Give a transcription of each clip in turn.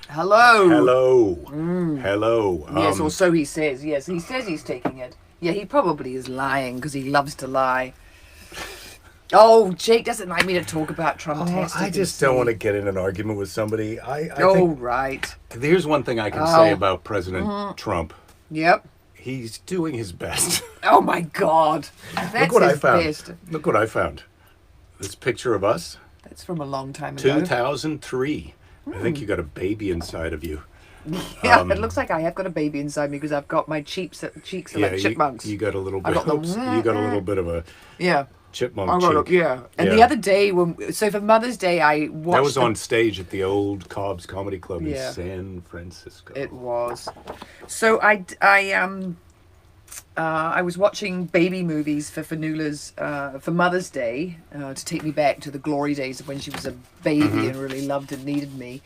Hello. Hello. Hello. Yes, or so he says. Yes, he says he's taking it. Yeah, he probably is lying because he loves to lie. Oh, Jake doesn't like me to talk about Trump. I just don't want to get in an argument with somebody. I Oh, think right. here's one thing I can say about President Trump. Yep. He's doing his best. Oh, my God. That's Look what I his found. best. Look what I found. This picture of us, That's from a long time ago. 2003. I think you got a baby inside of you. Yeah, it looks like I have got a baby inside me because I've got my cheeks are like chipmunks. You got a little I bit. got Oops, you got a little bit of a Yeah. chipmunk I got cheek. yeah. And the Yeah. other day, so for Mother's Day, I watched. That was on stage at the old Cobb's Comedy Club in Yeah. San Francisco. It was. So I was watching baby movies for Fanula's for Mother's Day to take me back to the glory days of when she was a baby and really loved and needed me.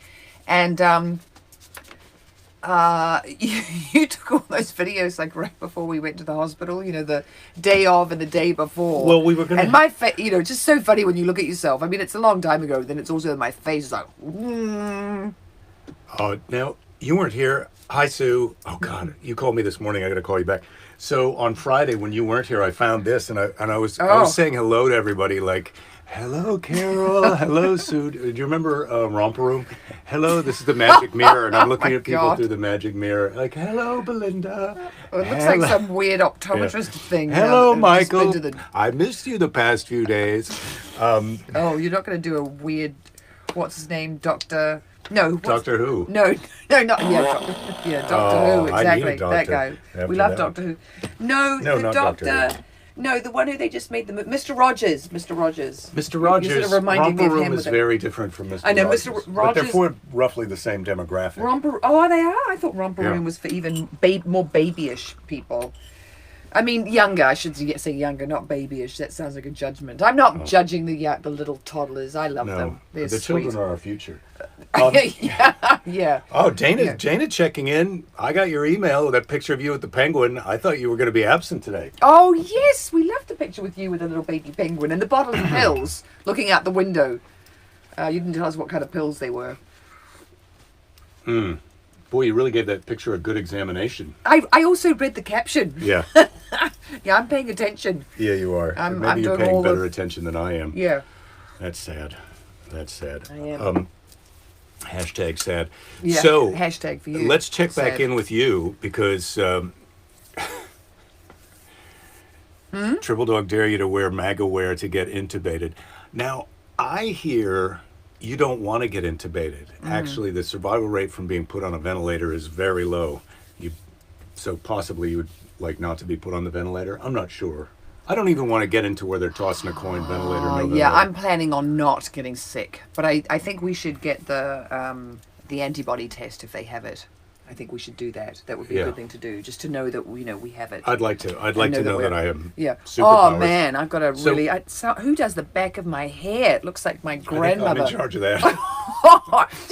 And you took all those videos like right before we went to the hospital, you know, the day of and the day before. Well, we were going to... And my face, you know, it's just so funny when you look at yourself. I mean, it's a long time ago, then it's also my face is like, Oh, now, you weren't here. Hi, Sue. Oh, God, you called me this morning. I got to call you back. So on Friday, when you weren't here, I found this, and I was saying hello to everybody, like, hello, Carol. Hello, Sue. Do you remember Romper Room? Hello, this is the magic mirror, and I'm looking at people through the magic mirror, like, hello, Belinda. Oh, it looks like some weird optometrist thing. Hello, Michael. Just been to I missed you the past few days. Oh, you're not going to do a weird, what's his name, Doctor... No. Doctor Who? No, not Doctor Who, exactly. That guy. We love Doctor Who. No, the not Doctor. Doctor Who. No, the one who they just made the Mr. Rogers. Mr. Rogers. Mr. Rogers. You're sort of reminding me Romper of Room him is very different from Mr. I know, Rogers. Mr. But Rogers. they're for roughly the same demographic. Oh, they are? I thought Romper Yeah. Room was for even more babyish people. I mean, younger. I should say younger, not babyish. That sounds like a judgment. I'm not judging the little toddlers. I love them. They're the sweet. children are our future. Yeah. Oh, Dana checking in. I got your email, that picture of you with the penguin. I thought you were going to be absent today. Oh, yes. We love the picture with you with a little baby penguin and the bottle of pills looking out the window. You didn't tell us what kind of pills they were. Boy, you really gave that picture a good examination. I also read the caption. Yeah. Yeah, I'm paying attention. Yeah, you are. I'm Maybe you're doing paying all better attention than I am. Yeah. That's sad. That's sad. I am. Hashtag sad. Yeah. So, Hashtag for you. let's check back Sad. in with you because Triple Dog dare you to wear MAGA wear to get intubated. Now, I hear you don't want to get intubated. Actually, the survival rate from being put on a ventilator is very low. So possibly you would like not to be put on the ventilator. I'm not sure. I don't even want to get into where they're tossing a coin, ventilator, no ventilator. Yeah, I'm planning on not getting sick, but I think we should get the antibody test if they have it. I think we should do that. That would be a good thing to do, just to know that we have it. I'd like to know that I am. Yeah. Superpowers. Oh man, I've got a really. Who does the back of my hair? It looks like my grandmother. I'm in charge of that.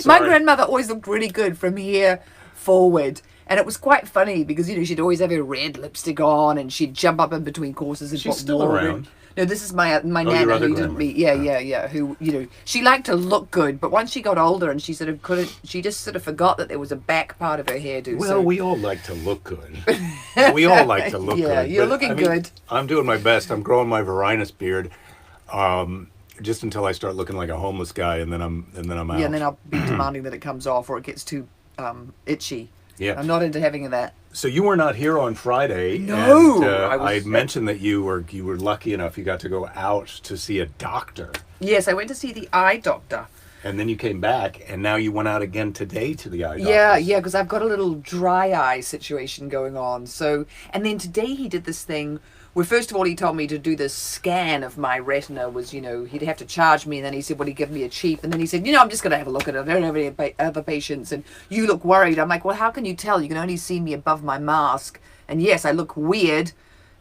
My grandmother always looked really good from here forward. And it was quite funny because, she'd always have her red lipstick on and she'd jump up in between courses. And She's still around. No, this is my nana your other who didn't meet. Yeah. Who, she liked to look good, but once she got older and she sort of she just sort of forgot that there was a back part of her hairdo. Well, we all like to look good. We all like to look good. Yeah, you're looking good. I'm doing my best. I'm growing my Varinus beard. Just until I start looking like a homeless guy, and then I'm out. Yeah, and then I'll be demanding that it comes off or it gets too itchy. Yeah. I'm not into having that. So you were not here on Friday. No, and, I mentioned that you were lucky enough you got to go out to see a doctor. Yes, I went to see the eye doctor. And then you came back, and now you went out again today to the eye doctor. Yeah, because I've got a little dry eye situation going on. So, and then today he did this thing where first of all he told me to do this scan of my retina. Was he'd have to charge me, and then he said, "Well, he'd give me a cheap," and then he said, "I'm just going to have a look at it. I don't have any other patients, and you look worried." I'm like, "Well, how can you tell? You can only see me above my mask, and yes, I look weird."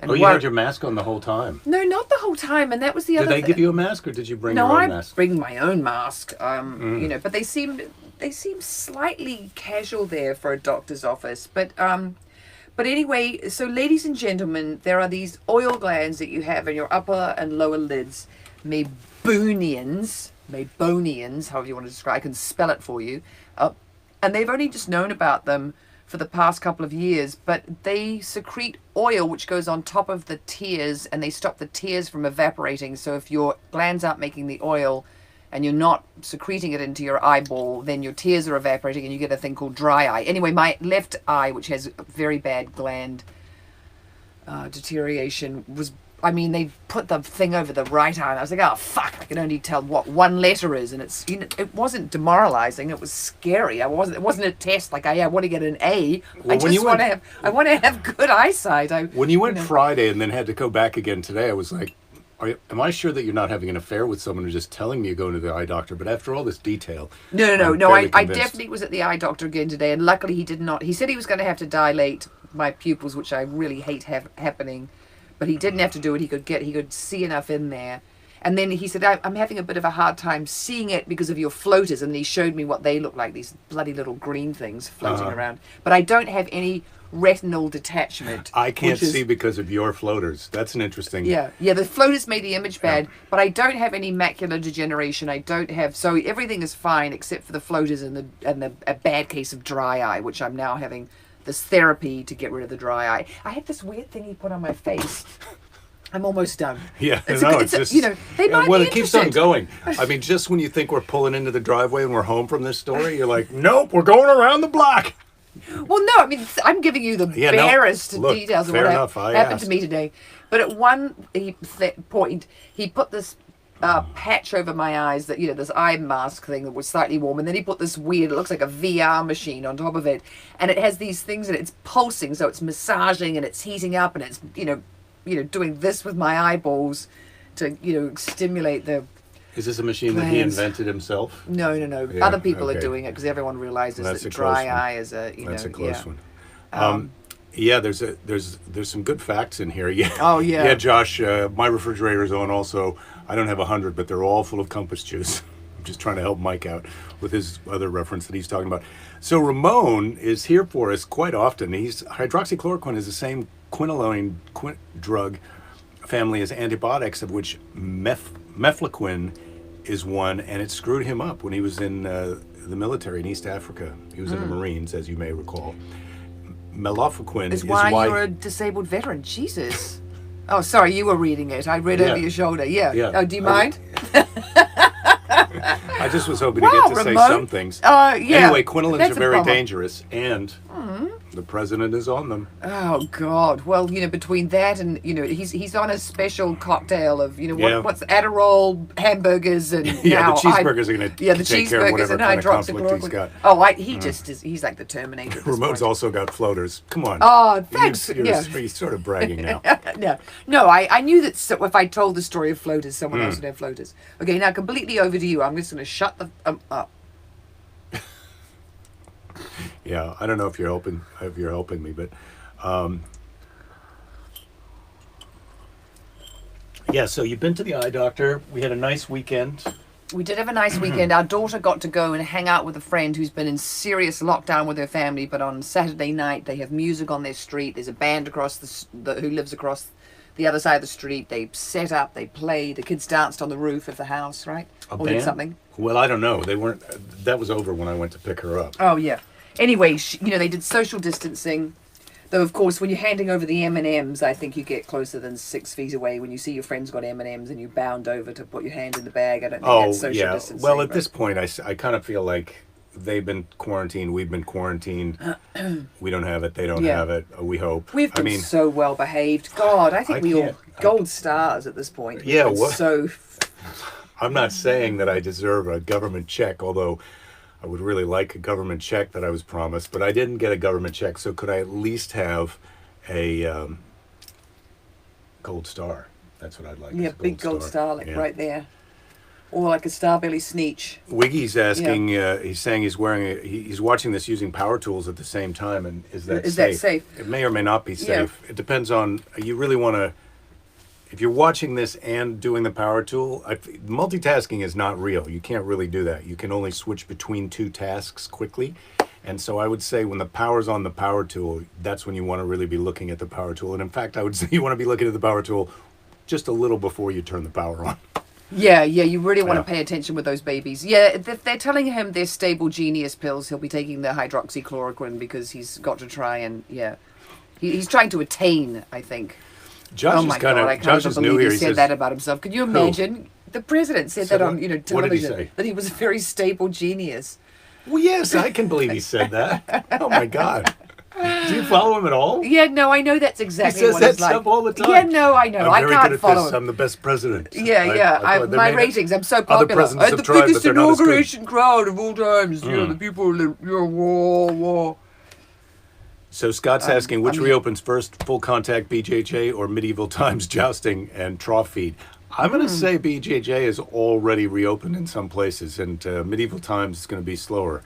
And you had your mask on the whole time? No, not the whole time, and that was the other. Did they give you a mask, or did you bring your own mask? No, I bring my own mask. But they seem slightly casual there for a doctor's office. But anyway, so ladies and gentlemen, there are these oil glands that you have in your upper and lower lids, Meibomians, however you want to describe. I can spell it for you. and they've only just known about them for the past couple of years, but they secrete oil which goes on top of the tears, and they stop the tears from evaporating. So if your glands aren't making the oil and you're not secreting it into your eyeball, then your tears are evaporating and you get a thing called dry eye. Anyway, my left eye, which has very bad gland deterioration, they put the thing over the right eye, and I was like, oh fuck, I can only tell what one letter is, and it's, it wasn't demoralizing, it was scary. It wasn't a test like I want to get an A. Well, I want to have good eyesight. When you went Friday and then had to go back again today, I was like, am I sure that you're not having an affair with someone who's just telling me you're going to the eye doctor? But after all this detail, no, I definitely was at the eye doctor again today, and luckily he did not. He said he was going to have to dilate my pupils, which I really hate happening. But he didn't have to do it. He could see enough in there. And then he said, I'm having a bit of a hard time seeing it because of your floaters. And he showed me what they look like, these bloody little green things floating around. But I don't have any retinal detachment. I can't see because of your floaters. That's an interesting... Yeah, the floaters made the image bad, but I don't have any macular degeneration. I don't have... So everything is fine except for the floaters and a bad case of dry eye, which I'm now having... this therapy to get rid of the dry eye. I had this weird thing he put on my face. I'm almost done. Yeah, it's just... they might be it keeps on going. I mean, just when you think we're pulling into the driveway and we're home from this story, you're like, nope, we're going around the block. Well, no, I mean, I'm giving you the barest details of what happened to me today. But at one point, he put this patch over my eyes, that this eye mask thing that was slightly warm, and then he put this weird, it looks like a VR machine on top of it, and it has these things and it's pulsing, so it's massaging and it's heating up, and it's doing this with my eyeballs to stimulate the... Is this a machine that he invented himself? No. Yeah, other people are doing it because everyone realizes that dry eye is a that's a close one. There's some good facts in here. Yeah. Oh yeah. Yeah, Josh. My refrigerator's on also. I don't have 100, but they're all full of compass juice. I'm just trying to help Mike out with his other reference that he's talking about. So Ramon is here for us quite often. Hydroxychloroquine is the same quinolone drug family as antibiotics, of which mefloquine is one, and it screwed him up when he was in the military in East Africa. He was in the Marines, as you may recall. Melofloquine is why you're a disabled veteran. Jesus. Oh, sorry, you were reading it. I read over your shoulder. Yeah. Oh, do you mind? I just was hoping to get to say some things. Anyway, quinolines are very dangerous, and the president is on them. Oh God! Well, between that and he's on a special cocktail of what's Adderall, hamburgers, and the cheeseburgers are going to take care of whatever kind of conflict he's got. Oh, he's like the Terminator. Ramon's also got floaters. Come on. Oh, thanks. You're sort of bragging now. No. I knew that if I told the story of floaters, someone else would have floaters. Okay, now completely over to you. I'm just going to shut the up. Yeah, I don't know if you're helping me, but so you've been to the eye doctor. We had a nice weekend. We did have a nice weekend. Our daughter got to go and hang out with a friend who's been in serious lockdown with her family, but on Saturday night they have music on their street. There's a band across who lives across the other side of the street. They set up, they play, the kids danced on the roof of the house, right? Or did something. Well, I don't know. They weren't. That was over when I went to pick her up. Oh yeah. Anyway, they did social distancing. Though, of course, when you're handing over the M&Ms, I think you get closer than 6 feet away. When you see your friend's got M&Ms and you bound over to put your hand in the bag, I don't think that's social distancing. Well, at this point, I kind of feel like they've been quarantined, we've been quarantined. We don't have it, they don't have it, we hope. We've been so well behaved. God, I think we all gold stars at this point. Yeah, what? So... I'm not saying that I deserve a government check, although I would really like a government check that I was promised, but I didn't get a government check, so could I at least have a gold star? That's what I'd like. Yeah, big gold star, right there. Or like a Starbelly Sneetch. Wiggy's asking, he's saying he's watching this using power tools at the same time, and is that safe? It may or may not be safe. Yeah. It depends on, you really want to, if you're watching this and doing the power tool, multitasking is not real. You can't really do that. You can only switch between 2 tasks quickly. And so I would say when the power's on the power tool, that's when you want to really be looking at the power tool. And in fact, I would say you want to be looking at the power tool just a little before you turn the power on. Yeah, you really want Yeah. to pay attention with those babies. Yeah, they're telling him they're stable genius pills. He'll be taking the hydroxychloroquine because he's got to try and, he's trying to attain, I think. Josh Oh is my kind God, of I can't Josh even is new believe here. he He said says that about himself. Could you imagine? The president said that Said on, what? television. What did he say? That he was a very stable genius. Well, yes, I can believe he said that. Oh my God. Do you follow him at all? Yeah, no, I know that's He exactly says what that it's like. stuff all the time. Yeah, no, I know. I'm I very can't good at follow this. him. I'm the best president. Yeah. they My made it- ratings, I'm so Other popular. presidents I had have the tried, biggest but they're not as good. inauguration crowd of all times. You know, the people, whoa. So Scott's asking which I mean- reopens first, full contact BJJ or medieval times jousting and trough feed. I'm going to say BJJ is already reopened in some places, and medieval times is going to be slower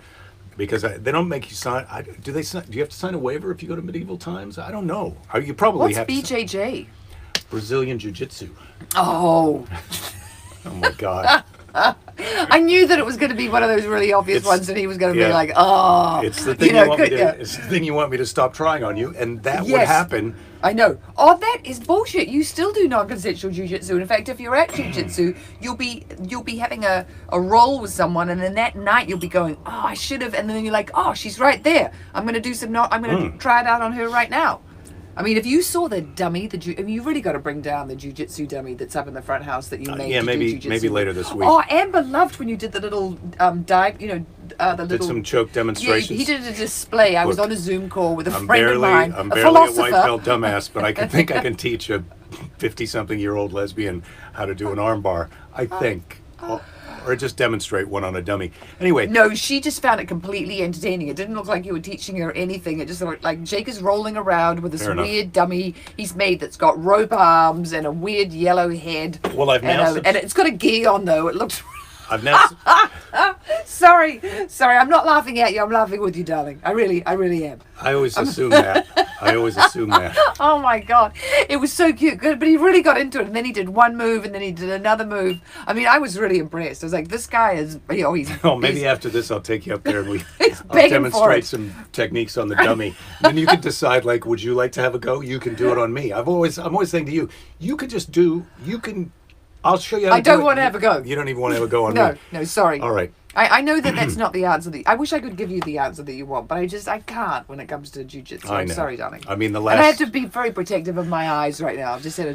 because they don't make you sign. Do they? Do you have to sign a waiver if you go to medieval times? I don't know. You probably What's have. BJJ? Brazilian Jiu-Jitsu. Oh, Oh my God. I knew that it was going to be one of those really obvious It's- ones, and he was going to be yeah. like, "Oh, It's the thing you know, want me to. yeah. It's the thing you want me to stop trying on you, and that would Yes. happen. I know. Oh, that is bullshit. You still do non-consensual jujitsu. In fact, if you're at jujitsu, you'll be having a roll with someone, and then that night you'll be going, "Oh, I should have," and then you're like, "Oh, she's right there. I'm going to do some. I'm going to try it out on her right now." I mean, if you saw the dummy, you really got to bring down the jujitsu dummy that's up in the front house that you made. Yeah, to maybe do jujitsu maybe with. later this week. Oh, Amber loved when you did the little dive. The little. Did some choke Yeah, demonstrations. he did a display. I was Look, on a Zoom call with a I'm friend barely, of mine, I'm a barely a white philosopher. belt dumbass, but I think I can teach a 50-something-year-old lesbian how to do an armbar. I think, or just demonstrate one on a dummy. Anyway, No, she just found it completely entertaining. It didn't look like you were teaching her anything. It just looked like Jake is rolling around with this Fair enough. weird dummy he's made that's got rope arms and a weird yellow head. Well, I've now and it's got a gi on though. It looks. I've now. Sorry, I'm not laughing at you. I'm laughing with you, darling. I really am. I always assume that. I always assume that. Oh my God, it was so cute. Good, but he really got into it, and then he did one move, and then he did another move. I mean, I was really impressed. I was like, this guy is, he's. Oh, maybe he's, after this, I'll take you up there and I'll begging for demonstrate it. some techniques on the dummy. Then you can decide, like, would you like to have a go? You can do it on me. I'm always saying to you, you could just do. You can. I'll show you how to I don't do it. want to have a go. You don't even want to have a go on me. No, sorry. All right. I know that that's not the answer. I wish I could give you the answer that you want, but I can't when it comes to jiu-jitsu. I I'm know. sorry, darling. I mean, the And I have last. to be very protective of my eyes right now. I've just had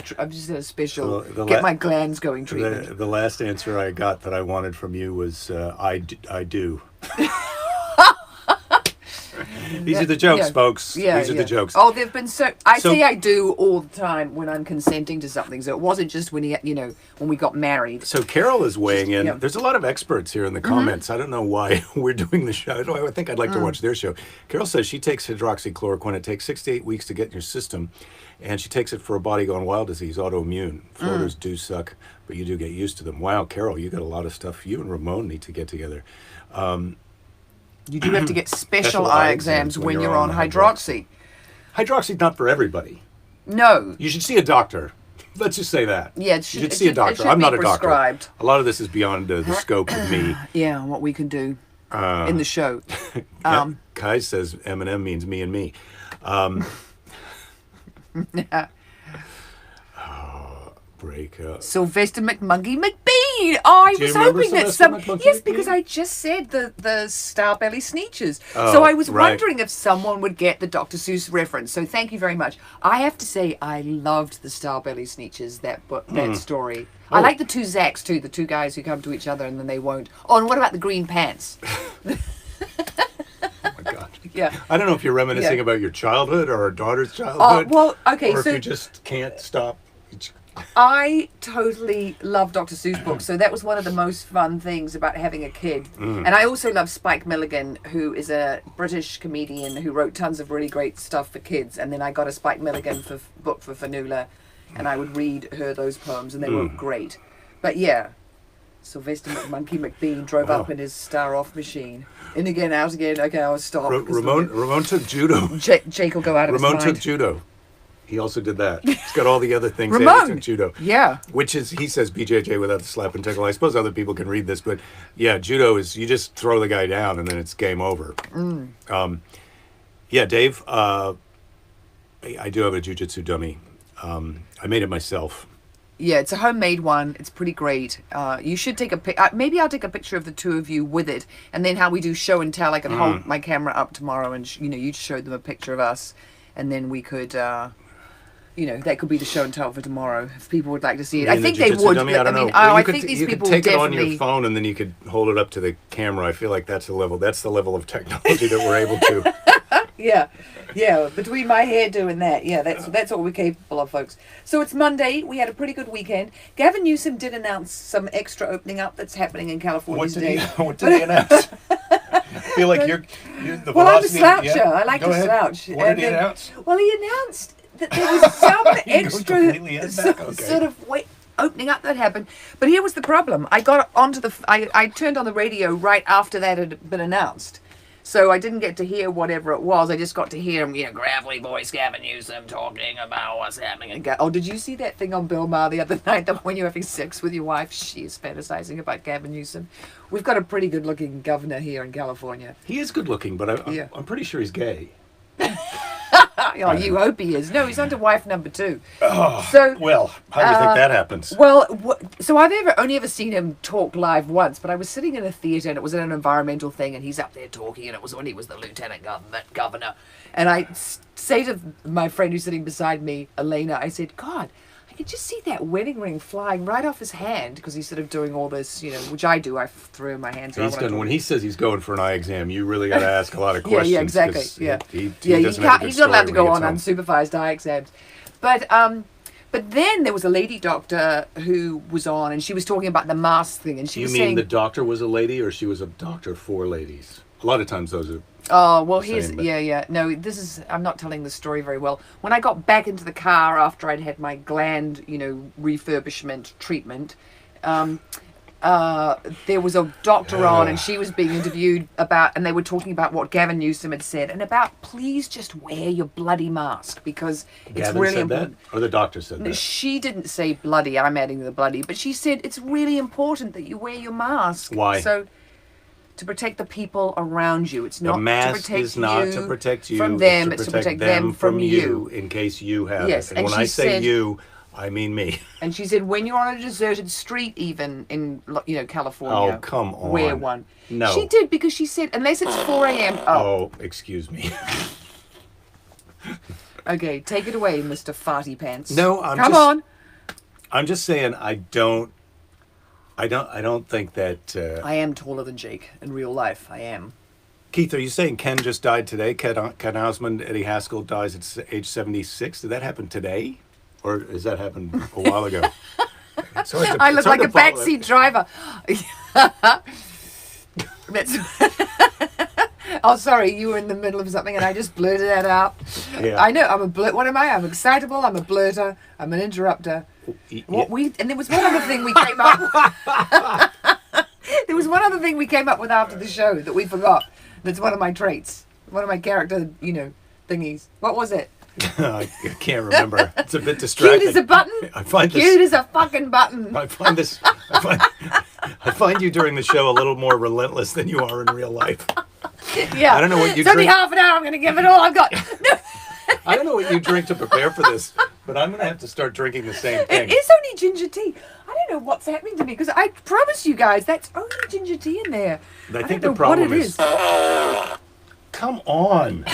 a special The get la- my glands going treatment. The last answer I got that I wanted from you was I do. These are the jokes, Yeah. folks. Yeah, These are yeah. the jokes. Oh, they've been so. I So- say I do all the time when I'm consenting to something. So it wasn't just when when we got married. So Carol is weighing in. Yeah. There's a lot of experts here in the comments. I don't know why we're doing the show. I think I'd like to watch their show. Carol says she takes hydroxychloroquine. It takes 6 to 8 weeks to get in your system, and she takes it for a body gone wild disease, autoimmune. Floaters do suck, but you do get used to them. Wow, Carol, you got a lot of stuff. You and Ramon need to get together. You do have to get special Special eye eye exams exams when you're on hydroxy. Hydroxy's not for everybody. No. You should see a doctor. Let's just say that. Yeah, You should see a doctor. I'm not a doctor. A lot of this is beyond the scope of me. Yeah, what we can do in the show. Kai says Eminem means me and me. Breakup. Sylvester McMungy McBean. Oh, I Do you was remember hoping that Sylvester McMungy yes, McBean? because I just said the Star Belly Sneetches. Oh, so I was right. wondering if someone would get the Dr. Seuss reference. So thank you very much. I have to say I loved the Star Belly Sneetches, that story. I like the two Zacks too, the two guys who come to each other and then they won't. Oh, and what about the green pants? Oh my God. Yeah. I don't know if you're reminiscing Yeah. about your childhood or our daughter's childhood. well, okay, or so- if you just can't stop. I totally love Dr. Seuss books, so that was one of the most fun things about having a kid. And I also love Spike Milligan, who is a British comedian who wrote tons of really great stuff for kids. And then I got a Spike Milligan book for Fanula, and I would read her those poems, and they were great. But yeah, Sylvester McMonkey McBean drove up in his Star-Off machine. In again, out again. Okay, I'll stop. Ramon took judo. Jake will go out of his Ramon mind. took judo. He also did that. He's got all the other things. Ramon! He took judo. Yeah. Which is, he says BJJ without the slap and tickle. I suppose other people can read this, but yeah, judo is you just throw the guy down and then it's game over. Yeah, Dave, I do have a jiu-jitsu dummy. I made it myself. Yeah, it's a homemade one. It's pretty great. You should take a pic. Maybe I'll take a picture of the two of you with it, and then how we do show and tell. I can hold my camera up tomorrow, and you show them a picture of us, and then we could, that could be the show and tell for tomorrow if people would like to see it. I think they would. Dummy? I don't know. I think these people could take definitely. it on your phone, and then you could hold it up to the camera. I feel like that's the level. That's the level of technology that we're able to. Yeah. Between my hairdo and that, that's what we're capable of, folks. So it's Monday. We had a pretty good weekend. Gavin Newsom did announce some extra opening up that's happening in California today. What did he announce? I feel like you're the well, I'm a velocity. sloucher. Yeah, I like to slouch. What did he announce? Well, he announced that there was some extra sort of opening up that happened. But here was the problem. I got onto I turned on the radio right after that had been announced. So I didn't get to hear whatever it was. I just got to hear him, gravelly voice, Gavin Newsom talking about what's happening. And did you see that thing on Bill Maher the other night that when you're having sex with your wife, she is fantasizing about Gavin Newsom? We've got a pretty good-looking governor here in California. He is good-looking, but I'm pretty sure he's gay. Oh, you hope he is. No, he's under wife number 2. Oh, so, well, how do you think that happens? Well, so I've only ever seen him talk live once, but I was sitting in a theatre and it was an environmental thing and he's up there talking and it was when he was the lieutenant governor. And I say to my friend who's sitting beside me, Elena, I said, God, I could just see that wedding ring flying right off his hand because he's sort of doing all this, which I do. I throw my hands around. When he says he's going for an eye exam, you really got to ask a lot of questions. Yeah, exactly. Yeah, he's not allowed to go on unsupervised eye exams. But then there was a lady doctor who was on, and she was talking about the mask thing, and she was saying... You mean the doctor was a lady, or she was a doctor for ladies? A lot of times those are... Oh, well, No, I'm not telling the story very well. When I got back into the car after I'd had my gland, refurbishment treatment, there was a doctor on and she was being interviewed and they were talking about what Gavin Newsom had said and about please just wear your bloody mask because it's really important. That? Or the doctor said that? She didn't say bloody, I'm adding the bloody, but she said it's really important that you wear your mask. Why? To protect the people around you. It's not the mask to protect is not to protect you from them. It's to protect them from you. In case you have yes, it. And when I say you, I mean me. And she said, when you're on a deserted street, even in California, oh come on, wear one. No, she did because she said unless it's 4 a.m. Oh, excuse me. Okay, take it away, Mr. Farty Pants. No, come on. I'm just saying I don't think that... I am taller than Jake in real life. I am. Keith, are you saying Ken just died today? Ken Hausman, Eddie Haskell dies at age 76. Did that happen today? Or has that happened a while ago? I look like a backseat driver. Oh, sorry, you were in the middle of something and I just blurted that out. Yeah. I know, what am I? I'm excitable, I'm a blurter, I'm an interrupter. And there was one other thing we came up with. There was one other thing we came up with after the show that we forgot. That's one of my traits. One of my character, thingies. What was it? I can't remember. It's a bit distracting. Cute as a button? Cute as a fucking button. I find you during the show a little more relentless than you are in real life. Yeah. I don't know what you It's only half an hour. I'm going to give it all I've got. I don't know what you drink to prepare for this, but I'm going to have to start drinking the same thing. It is only ginger tea. I don't know what's happening to me because I promise you guys that's only ginger tea in there. I think the problem is. Come on.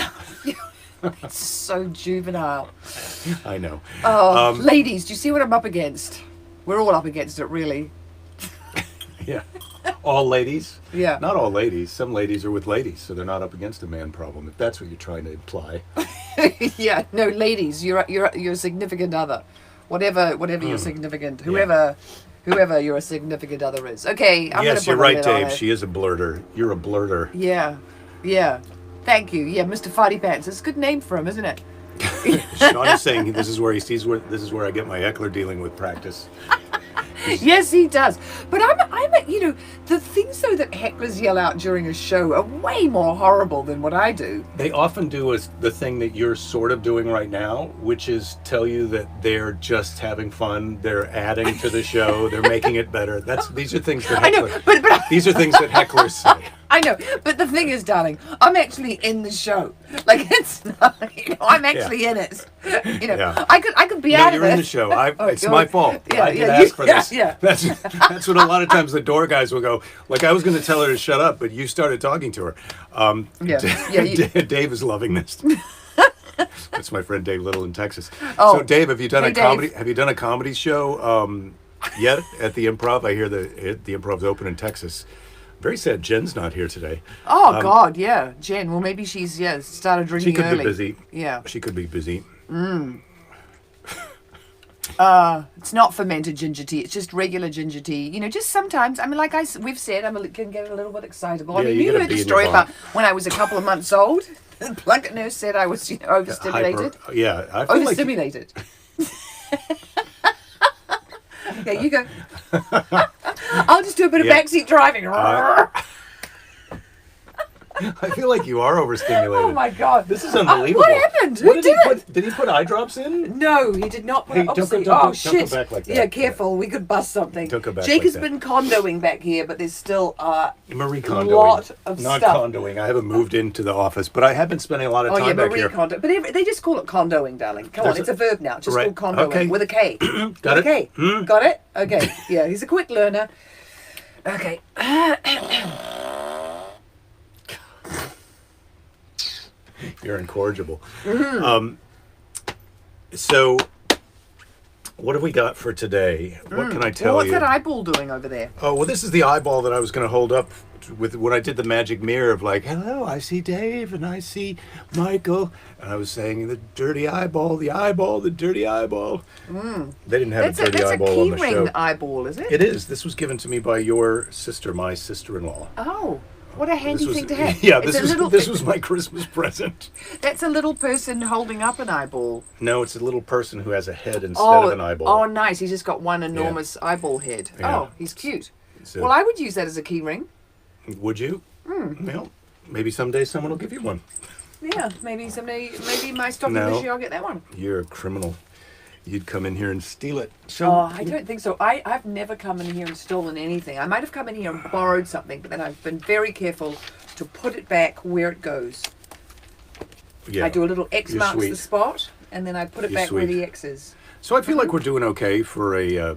It's so juvenile. I know. Oh, ladies, do you see what I'm up against? We're all up against it, really. Yeah. All ladies? Yeah. Not all ladies. Some ladies are with ladies, so they're not up against a man problem, if that's what you're trying to imply. Yeah. No, ladies, you're significant other. Whatever your significant, whoever your significant other is. Okay, yes, you're right, Dave. She is a blurter. You're a blurter. Yeah. Thank you. Yeah, Mr. Farty Pants. It's a good name for him, isn't it? Sean is saying this is where he sees this is where I get my heckler dealing with practice. Yes, he does. But I'm the things though that hecklers yell out during a show are way more horrible than what I do. They often do the thing that you're sort of doing right now, which is tell you that they're just having fun, they're adding to the show, they're making it better. These are things that hecklers, I know, but these are things that hecklers say. I know, but the thing is, darling, I'm actually in the show. Like, it's not, I'm actually in it. I could be No, out you're of it. in the show. It's God. my fault. Yeah, I did yeah, ask for this. Yeah. That's what a lot of times the door guys will go. Like, I was going to tell her to shut up, but you started talking to her. Dave is loving this. That's my friend Dave Little in Texas. Oh, so, Dave, have you done a Dave. comedy? Have you done a comedy show yet at the Improv? I hear the Improv's open in Texas. Very sad. Jen's not here today. Oh God, yeah, Jen. Well, maybe she's started drinking She could early. be busy. Yeah. She could be busy. It's not fermented ginger tea. It's just regular ginger tea. You know, just sometimes. I mean, like we've said, can get a little bit excitable. I Yeah, mean, you you gotta heard be the in your story about vibe. when I was a couple of months old. The Plunkett nurse said I was, overstimulated. I feel Overstimulated. Yeah, you go. I'll just do a bit of backseat driving. I feel like you are overstimulated. Oh my God! This is unbelievable. What happened? Who did it? Did he put eye drops in? No, he did not put Hey, it. don't Oh go shit! back like that. Yeah, careful. We could bust something. Don't go back Jake like has that. been condoing back here, but there's still Marie a Kondoing. lot of Not stuff. condoing. I haven't moved into the office, but I have been spending a lot of Oh time yeah, back Marie here. Kondo. But they just call it condoing, darling. Come on, it's a verb now. Just Right. called condoing Okay. with a K. Got with it? A K. Got it? Okay. Yeah, he's a quick learner. Okay. You're incorrigible. Mm-hmm. So, what have we got for today? What can I tell Well, what's you? that eyeball doing over there? Oh, well, this is the eyeball that I was going to hold up with when I did the magic mirror of like, hello, I see Dave and I see Michael. And I was saying the dirty eyeball, the eyeball, the dirty eyeball. They didn't have a dirty eyeball on the That's a show. keyring eyeball, is it? It is. This was given to me by your sister, my sister-in-law. Oh, what a handy This was, thing to have. yeah, It's a little, this was my Christmas present. That's a little person holding up an eyeball. No, it's a little person who has a head instead of an eyeball. Oh, nice. He's just got one enormous eyeball head. Yeah. Oh, he's cute. So- Well, I would use that as a key ring. Would you? Well, maybe someday someone will give you one. Yeah, maybe someday, maybe my stocking No. this year I'll get that one. You're a criminal. You'd come in here and steal it. So, Oh, I don't think so. I've never come in here and stolen anything. I might have come in here and borrowed something, but then I've been very careful to put it back where it goes. yeah. I do a little X You're marks sweet. the spot, and then I put it You're back where sweet. the X is. So I feel like we're doing okay for a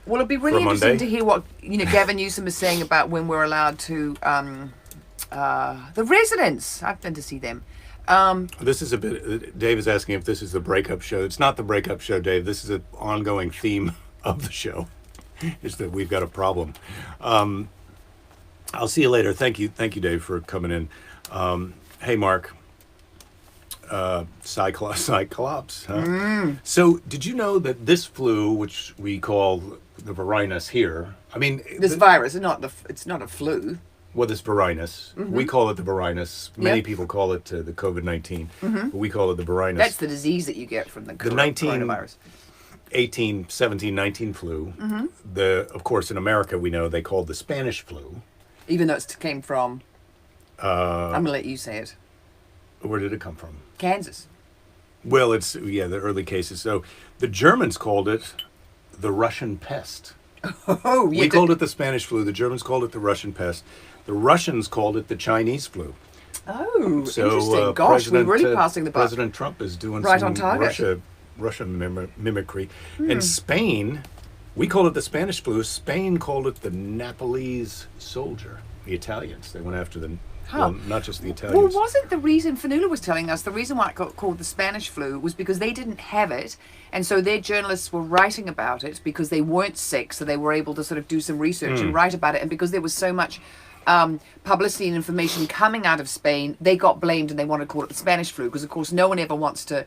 Well, it'd be really For interesting Monday? to hear what Gavin Newsom is saying about when we're allowed to the residents. I've been to see them. This is a bit. Dave is asking if this is the breakup show. It's not the breakup show, Dave. This is an ongoing theme of the show. Is that we've got a problem. I'll see you later. Thank you, Dave, for coming in. Hey, Mark. Cyclops. Huh? So, did you know that this flu, which we call the varinus here, I mean, This virus is it's not a flu. well, this varinus, we call it the varinus. Many people call it the COVID-19, but we call it the varinus. That's the disease that you get from the coronavirus. 18, 17, 19 flu. Of course, in America, we know they called the Spanish flu. Even though it came from, I'm going to let you say it, Where did it come from? Kansas. Well, it's, the early cases. So the Germans called it the Russian pest. Oh, We called it the Spanish flu. The Germans called it the Russian pest. The Russians called it the Chinese flu. Oh, So, interesting. Gosh, we're really passing the buck. President Trump is doing Right some on target. Russian mimicry. And Spain, we call it the Spanish flu. Spain called it the Nepalese soldier. The Italians, they went after them. Well, not just the Well, Italians. wasn't the reason, Fanula was telling us, the reason why it got called the Spanish flu was because they didn't have it, and so their journalists were writing about it because they weren't sick, so they were able to sort of do some research and write about it, and because there was so much publicity and information coming out of Spain, they got blamed and they wanted to call it the Spanish flu, because of course no one ever wants to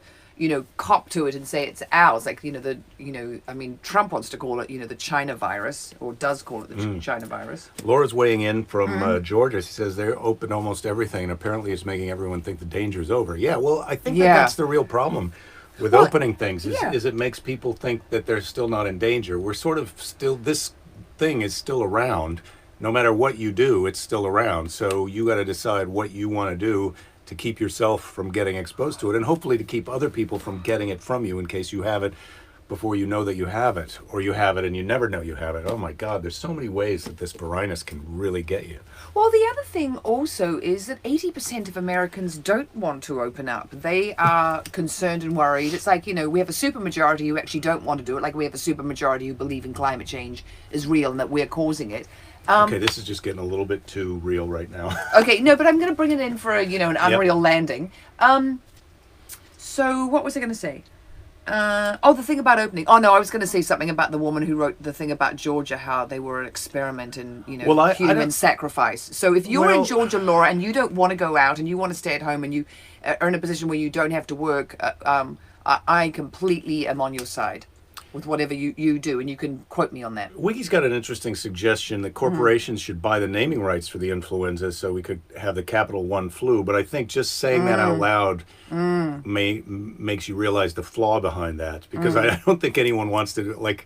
cop to it and say it's ours. Like, I mean, Trump wants to call it, the China virus, or does call it the China virus. Laura's weighing in from Georgia. She says they're open almost everything, and apparently it's making everyone think the danger's over. Yeah, well, I think that's the real problem with opening things, is it makes people think that they're still not in danger. We're sort of still, this thing is still around. No matter what you do, it's still around. So you got to decide what you want to do to keep yourself from getting exposed to it, and hopefully to keep other people from getting it from you in case you have it. before you know that you have it, or you have it and you never know you have it. Oh my God, there's so many ways that this Barinus can really get you. Well, the other thing also is that 80% of Americans don't want to open up. They are concerned and worried. It's like, we have a supermajority who actually don't want to do it, like we have a supermajority who believe in climate change is real and that we're causing it. Okay, this is just getting a little bit too real right now. Okay, no, but I'm going to bring it in for an unreal landing. So what was I going to say? The thing about opening. Oh no, I was going to say something about the woman who wrote the thing about Georgia, how they were an experiment in, human sacrifice. So if you're in Georgia, Laura, and you don't want to go out and you want to stay at home and you are in a position where you don't have to work, I completely am on your side with whatever you do, and you can quote me on that. Wiki's got an interesting suggestion that corporations should buy the naming rights for the influenza so we could have the Capital One flu, but I think just saying that out loud makes you realize the flaw behind that, because I don't think anyone wants to, like,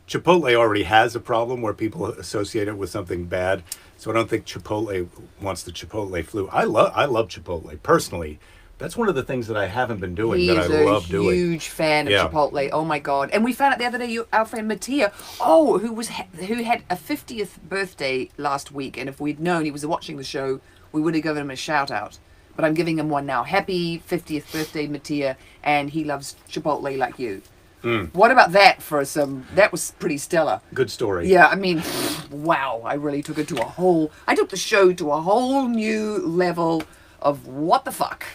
Chipotle already has a problem where people associate it with something bad, so I don't think Chipotle wants the Chipotle flu. I love Chipotle, personally. That's one of the things that I haven't been doing that I love doing. He's a huge fan of Chipotle. Oh my God! And we found out the other day, our friend Mattia, who had a 50th birthday last week, and if we'd known he was watching the show, we would have given him a shout out. But I'm giving him one now. Happy 50th birthday, Mattia, and he loves Chipotle like you. What about that for some? That was pretty stellar. Good story. Yeah, I mean, wow! I really took it to I took the show to a whole new level of what the fuck.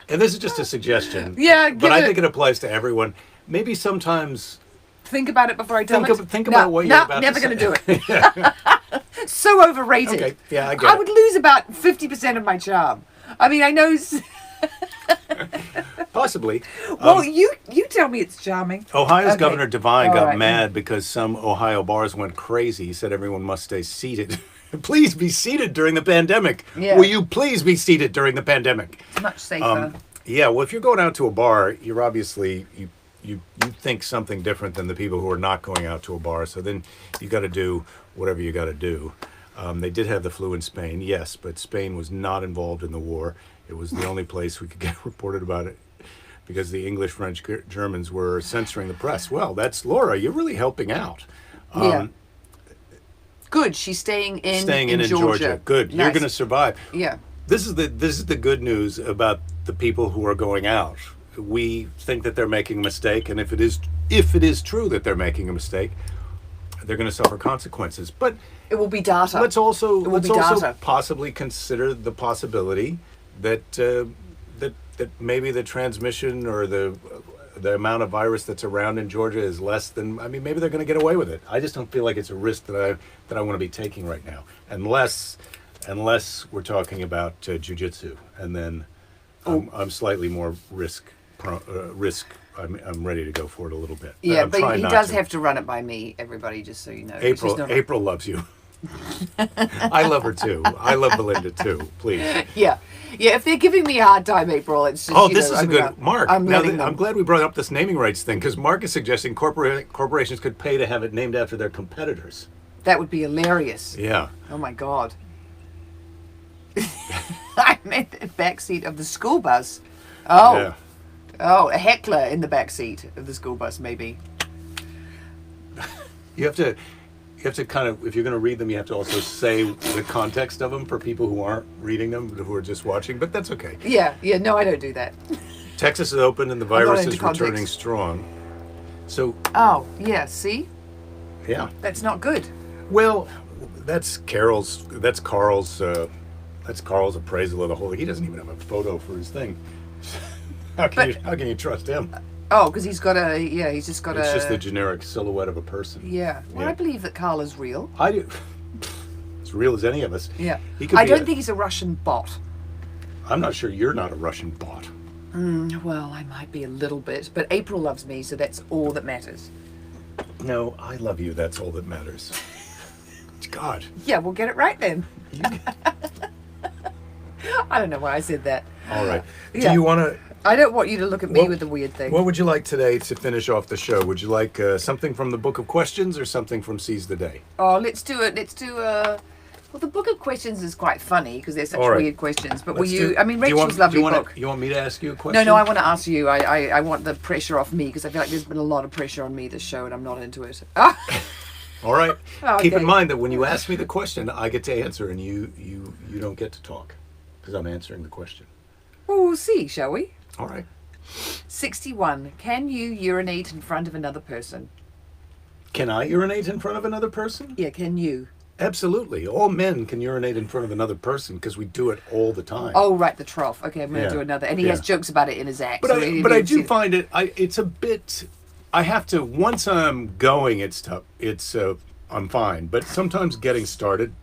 And this is just a suggestion. Yeah, but I think it applies to everyone. Maybe sometimes think about it before I tell it. Think about what you're about to say. Never going to do it. So overrated. Okay, yeah, I get I it. would lose about 50% of my charm. I mean, I know. Possibly. Well, you tell me it's charming. Ohio's Governor DeVine got right. mad because some Ohio bars went crazy. He said everyone must stay seated. Please be seated during the pandemic. Yeah. Will you please be seated during the pandemic? It's much safer. Yeah, well, if you're going out to a bar, you're obviously, you think something different than the people who are not going out to a bar. So then you got to do whatever you got to do. They did have the flu in Spain, yes, but Spain was not involved in the war. It was the only place we could get reported about it because the English, French, Germans were censoring the press. Well, that's Laura. You're really helping out. Yeah. Good. She's staying in Georgia. Good. Nice. You're going to survive. Yeah. This is the good news about the people who are going out. We think that they're making a mistake, and if it is true that they're making a mistake, they're going to suffer consequences. But it will be data. Let's also possibly consider the possibility that that maybe the transmission or the amount of virus that's around in Georgia is less than. I mean, maybe they're going to get away with it. I just don't feel like it's a risk that I want to be taking right now, unless we're talking about jiu-jitsu, and then I'm slightly more risk. I'm ready to go for it a little bit. Yeah, but he does have to run it by me, everybody, just so you know. April loves you. I love her too. I love Belinda too. Please. Yeah. If they're giving me a hard time, April, it's just. This is a good Mark. I'm glad we brought up this naming rights thing because Mark is suggesting corporations could pay to have it named after their competitors. That would be hilarious. Yeah. Oh my God. I'm in the backseat of the school bus. Oh. Yeah. Oh, a heckler in the backseat of the school bus, maybe. You have to kind of, if you're going to read them, you have to also say the context of them for people who aren't reading them, who are just watching, but that's okay. Yeah, no, I don't do that. Texas is open and the virus is returning strong. So. Oh, yeah, see? Yeah. That's not good. Well, that's Carl's appraisal of the whole thing. He doesn't even have a photo for his thing. How can you trust him? Oh, because he's just got It's just the generic silhouette of a person. Yeah. Well, I believe that Carl is real. I do. As real as any of us. Yeah. I don't think he's a Russian bot. I'm not sure you're not a Russian bot. Well, I might be a little bit, but April loves me, so that's all that matters. No, I love you. That's all that matters. God. Yeah, we'll get it right then. I don't know why I said that. All right. Do you want to... I don't want you to look at me with the weird thing. What would you like today to finish off the show? Would you like something from the Book of Questions or something from Seize the Day? Oh, let's do it. Well, the book of questions is quite funny because they're such All right. weird questions. But Let's I mean, Rachel's lovely book. You want me to ask you a question? No, I want to ask you. I want the pressure off me because I feel like there's been a lot of pressure on me this show and I'm not into it. All right. Oh, Keep okay. in mind that when you ask me the question, I get to answer, and you don't get to talk because I'm answering the question. Well, we'll see, shall we? All right. 61. Can you urinate in front of another person? Can I urinate in front of another person? Yeah, can you? Absolutely. All men can urinate in front of another person because we do it all the time. Oh, right, the trough. Okay, I'm going to Yeah. do another. And he has jokes about it in his act. But so I do find it's a bit. I have to, once I'm going, it's tough. I'm fine. But sometimes getting started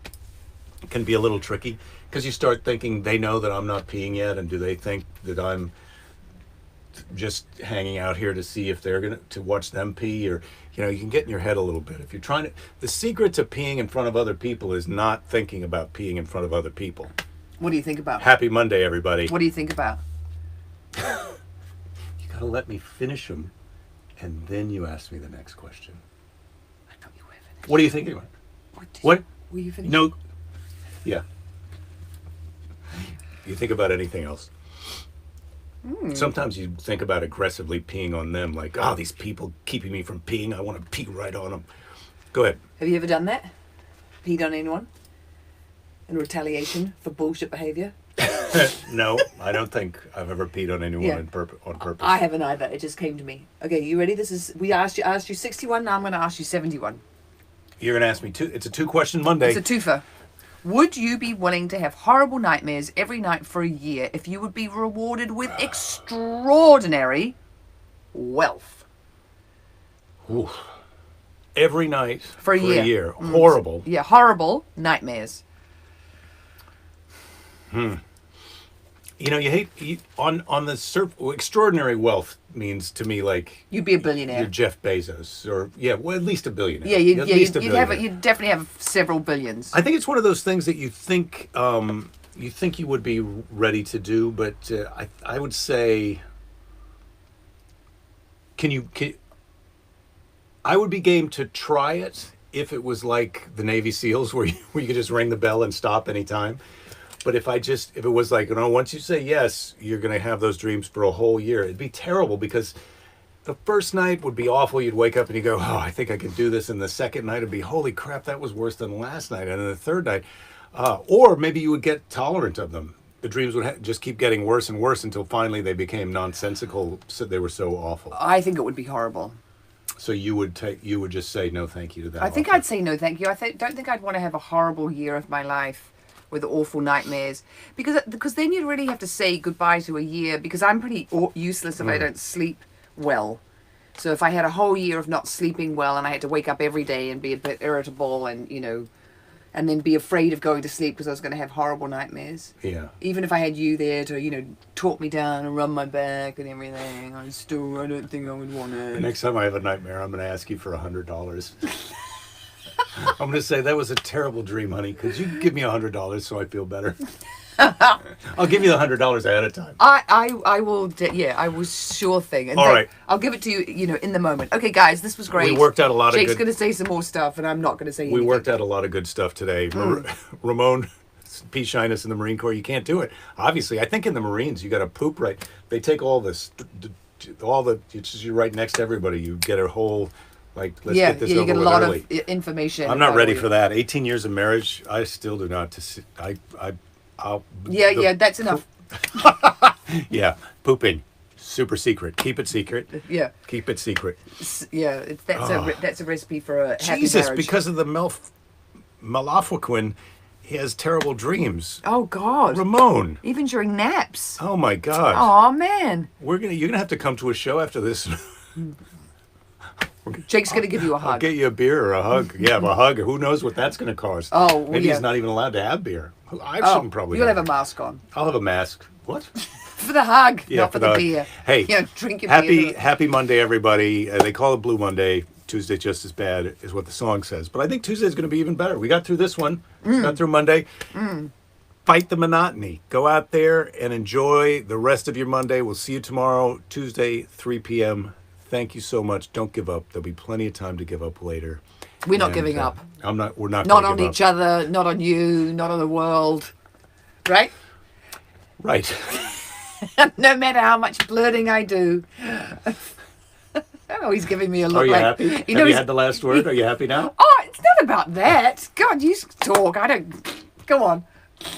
can be a little tricky because you start thinking they know that I'm not peeing yet, and do they think that I'm just hanging out here to see if they're to watch them pee, or you can get in your head a little bit if you're trying to. The secret to peeing in front of other people is not thinking about peeing in front of other people. What do you think about? Happy Monday, everybody. What do you think about? You gotta let me finish them, and then you ask me the next question. I thought you were finished. What are you thinking about? What? Were you finished? No. Yeah. You think about anything else? Sometimes you think about aggressively peeing on them, like, these people keeping me from peeing. I want to pee right on them. Go ahead. Have you ever done that? Peed on anyone? In retaliation for bullshit behaviour? No, I don't think I've ever peed on anyone Yeah. on purpose. I haven't either. It just came to me. Okay, you ready? I asked you 61, now I'm going to ask you 71. You're going to ask me two. It's a 2-question Monday. It's a twofer. Would you be willing to have horrible nightmares every night for a year if you would be rewarded with extraordinary wealth? Ooh. Every night For a year. Horrible. Yeah, horrible nightmares. On the extraordinary wealth means to me like You'd be a billionaire. you're Jeff Bezos, or at least a billionaire. Yeah, At least a billionaire. you'd definitely have several billions. I think it's one of those things that you think you would be ready to do, but I would say, I would be game to try it if it was like the Navy SEALs where you could just ring the bell and stop anytime. But if it was like, once you say yes, you're going to have those dreams for a whole year, it'd be terrible because the first night would be awful. You'd wake up and you go, I think I can do this. And the second night would be, holy crap, that was worse than last night. And then the third night, or maybe you would get tolerant of them. The dreams would just keep getting worse and worse until finally they became nonsensical. So they were so awful. I think it would be horrible. So you would just say no thank you to that. I think offer. I'd say no thank you. Don't think I'd want to have a horrible year of my life with awful nightmares, because then you'd really have to say goodbye to a year, because I'm pretty useless if I don't sleep well. So if I had a whole year of not sleeping well and I had to wake up every day and be a bit irritable and and then be afraid of going to sleep because I was going to have horrible nightmares. Yeah. Even if I had you there to talk me down and rub my back and everything, I don't think I would want The to. next time I have a nightmare, I'm going to ask you for $100. I'm going to say, that was a terrible dream, honey. Could you give me $100 so I feel better? I'll give you the $100 ahead of time. I will. I will, sure thing. And All right. I'll give it to you. In the moment. Okay, guys, this was great. We worked out a lot of Jake's good. going to say some more stuff, and I'm not going to say. We anything. worked out a lot of good stuff today. Ramon, pee shyness in the Marine Corps. You can't do it. Obviously, I think in the Marines you got to poop right. They take all this, you're right next to everybody. You get a whole. Let's get this over you get a with lot early. of information. I'm not about ready all for that. 18 years of marriage, I still do not. That's enough. Yeah, pooping, super secret. Keep it secret. Yeah. Keep it secret. That's a recipe for a happy Jesus, marriage. because of the Malafroquin, he has terrible dreams. Oh God. Ramon. Even during naps. Oh my God. Oh man. You're gonna have to come to a show after this. Jake's gonna give you a I'll hug. get you a beer or a hug. Yeah, a hug. Who knows what that's gonna cost? Oh, maybe yeah. he's not even allowed to have beer. I shouldn't probably. You'll have a mask on I'll have a mask. What? for the hug, not for the hug. beer. Hey, drink your beer. happy Monday, everybody. They call it Blue Monday. Tuesday just as bad is what the song says, but I think Tuesday's going to be even better. We got through this one. Got through Monday. Fight the monotony. Go out there and enjoy the rest of your Monday. We'll see you tomorrow, Tuesday, 3 p.m. Thank you so much. Don't give up. There'll be plenty of time to give up later. We're not And, giving up. We're not. Not gonna on give each up. other, not on you, not on the world. Right? Right. No matter how much blurting I do. Oh, he's giving me a look Are you like... happy? You Have know, you he's- had the last word? Are you happy now? Oh, it's not about that. God, you talk. I don't... Go on.